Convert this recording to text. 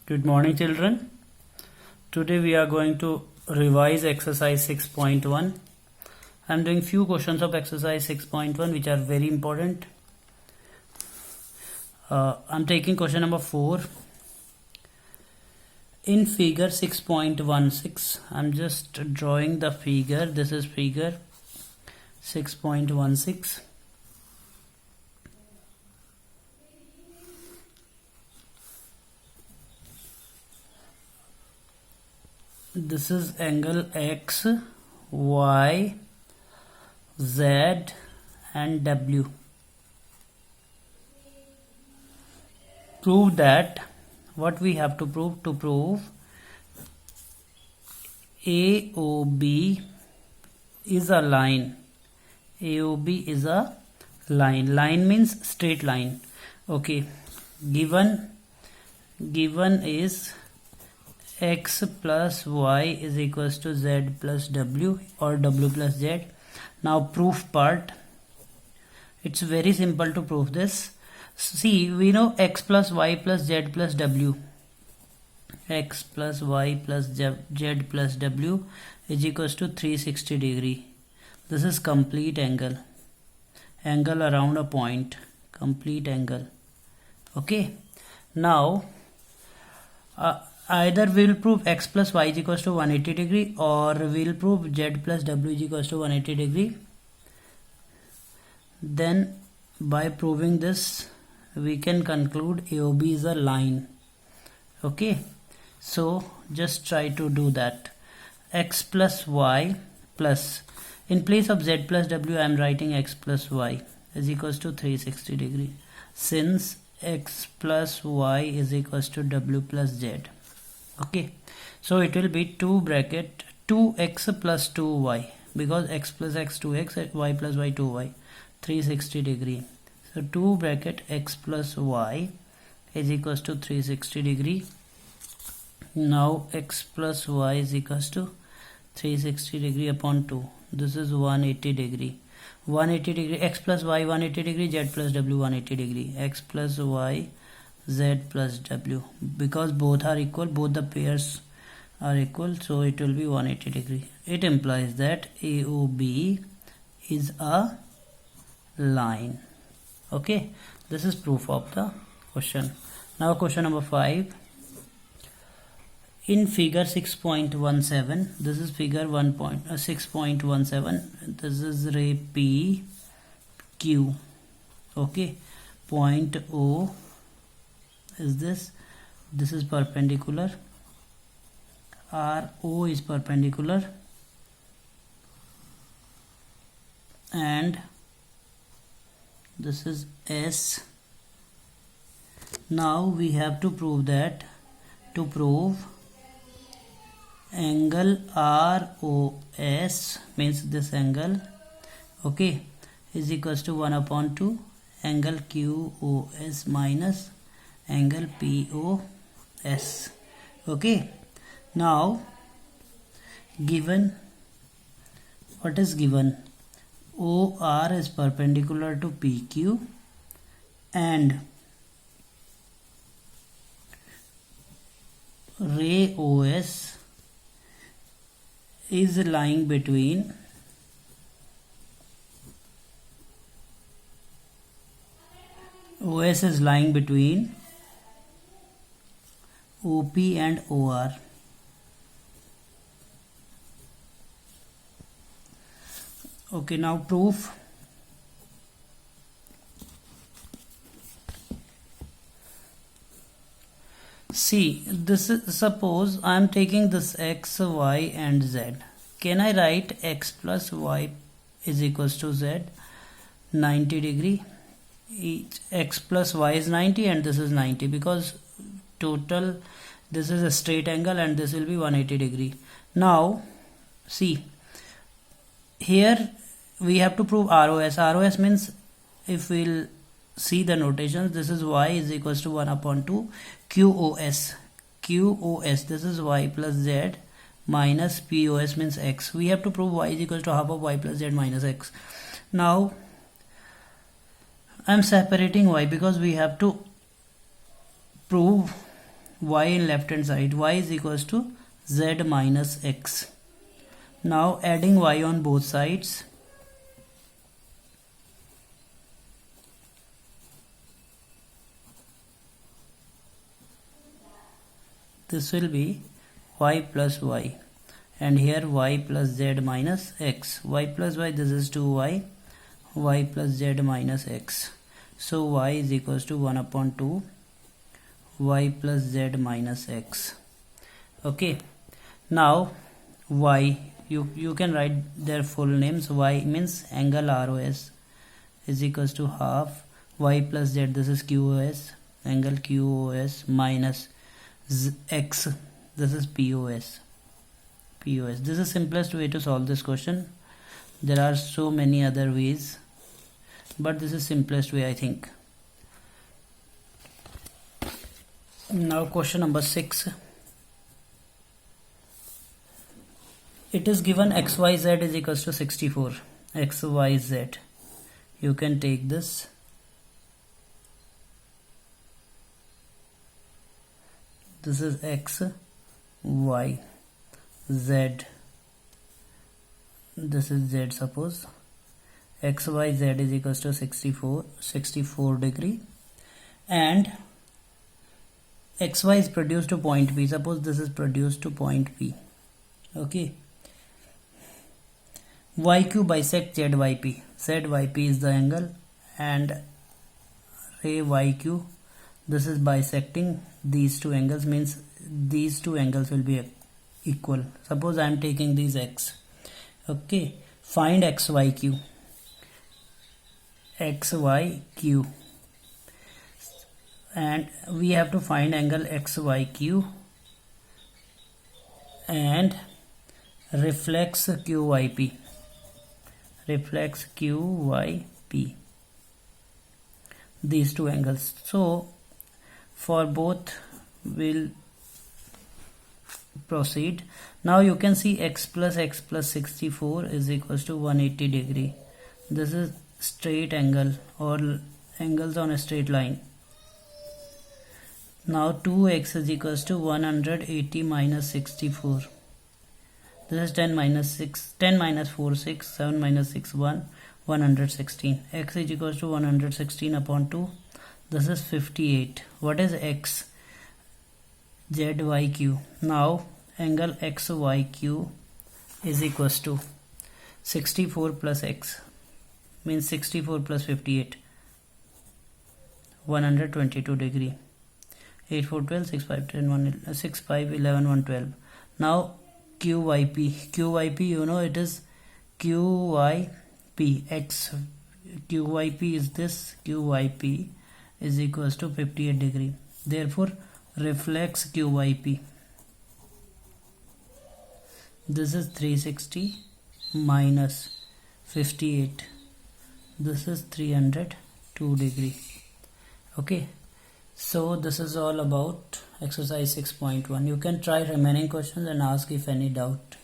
Good morning, children. Today we are going to revise exercise 6.1. I am doing few questions of exercise 6.1 which are very important. I am taking question number 4. In figure 6.16, I am just drawing the figure. This is figure 6.16. This is angle X, Y, Z and W. Prove that. What we have to prove? To prove AOB is a line. AOB is a line. Line means straight line. Okay. Given is x plus y is equals to z plus w or w plus z. Now proof part. It's very simple to prove this. See, we know x plus y plus z plus w. X plus y plus z plus w is equals to 360 degree. This is complete angle. Angle around a point. Complete angle. Okay. Now either we will prove x plus y is equals to 180 degree or we will prove z plus w is equals to 180 degree. Then by proving this we can conclude AOB is a line. Okay, so just try to do that. X plus y plus, in place of z plus w I am writing x plus y is equals to 360 degree, since x plus y is equals to w plus z. Okay, so it will be 2 bracket 2x plus 2y, because x plus x 2x, y plus y 2y, 360 degree. So 2 bracket x plus y is equals to 360 degree. Now x plus y is equals to 360 degree upon 2. This is 180 degree. 180 degree, x plus y 180 degree, z plus w 180 degree. X plus y, z plus w, because both are equal, both the pairs are equal, so it will be 180 degree. It implies that AOB is a line. Okay, this is proof of the question. Now question number 5. In figure 6.17, this is figure 6.17, this is ray PQ. Okay, point O is this is perpendicular, RO is perpendicular, and this is S. Now we have to prove that. To prove angle ROS, means this angle, okay, is equals to 1 upon 2 angle QOS minus angle POS. Okay, now given, what is given? OR is perpendicular to PQ and ray OS is lying between OS is lying between OP and OR. Okay, now proof. See, this is, suppose I am taking this x, y and z. Can I write x plus y is equals to z 90 degree? Each x plus y is 90 and this is 90, because total, this is a straight angle and this will be 180 degree. Now see, here we have to prove ROS. ROS means, if we'll see the notations, this is y is equals to 1 upon 2 QOS. QOS, this is y plus z minus POS means x. We have to prove y is equals to half of y plus z minus x. Now I am separating y because we have to prove y in left hand side. Y is equals to z minus x. Now adding y on both sides. This will be y plus y, and here y plus z minus x. Y plus y, this is 2y, y plus z minus x. So y is equals to 1 upon 2 y plus z minus x. Okay, now y, you can write their full names. Y means angle ROS is equals to half y plus z, this is QOS, angle QOS, minus x, this is POS. This is simplest way to solve this question. There are so many other ways, but this is simplest way, I think. Now question number 6. It is given xyz is equals to 64. xyz, you can take this. This is x, y, z. This is z, suppose. X, y, z is equals to 64 degree. And xy is produced to point P. Suppose this is produced to point P. Okay. YQ bisect ZYP. ZYP is the angle, and ray YQ, this is bisecting these two angles, means these two angles will be equal. Suppose I am taking these x. Okay, find XYQ. XYQ, and we have to find angle XYQ and reflex QYP. Reflex QYP, these two angles. So for both we'll proceed. Now you can see x plus 64 is equals to 180 degree. This is straight angle or angles on a straight line. Now 2x is equals to 180 minus 64. This is 10 minus 4, 6, 7 minus 6, 1, 116. X is equals to 116 upon 2. This is 58. What is x? ZYQ. Now angle XYQ is equals to 64 plus x, means 64 plus 58, 122 degree. 8, 4, 12, 6, 5, 10, 1, 6, 5, 11, 112. Now QYP, you know it is QYP. X QYP is this. QYP is equals to 58 degree. Therefore reflex QYP. This is 360 minus 58. This is 302 degree. Okay, so this is all about exercise 6.1. You can try remaining questions and ask if any doubt.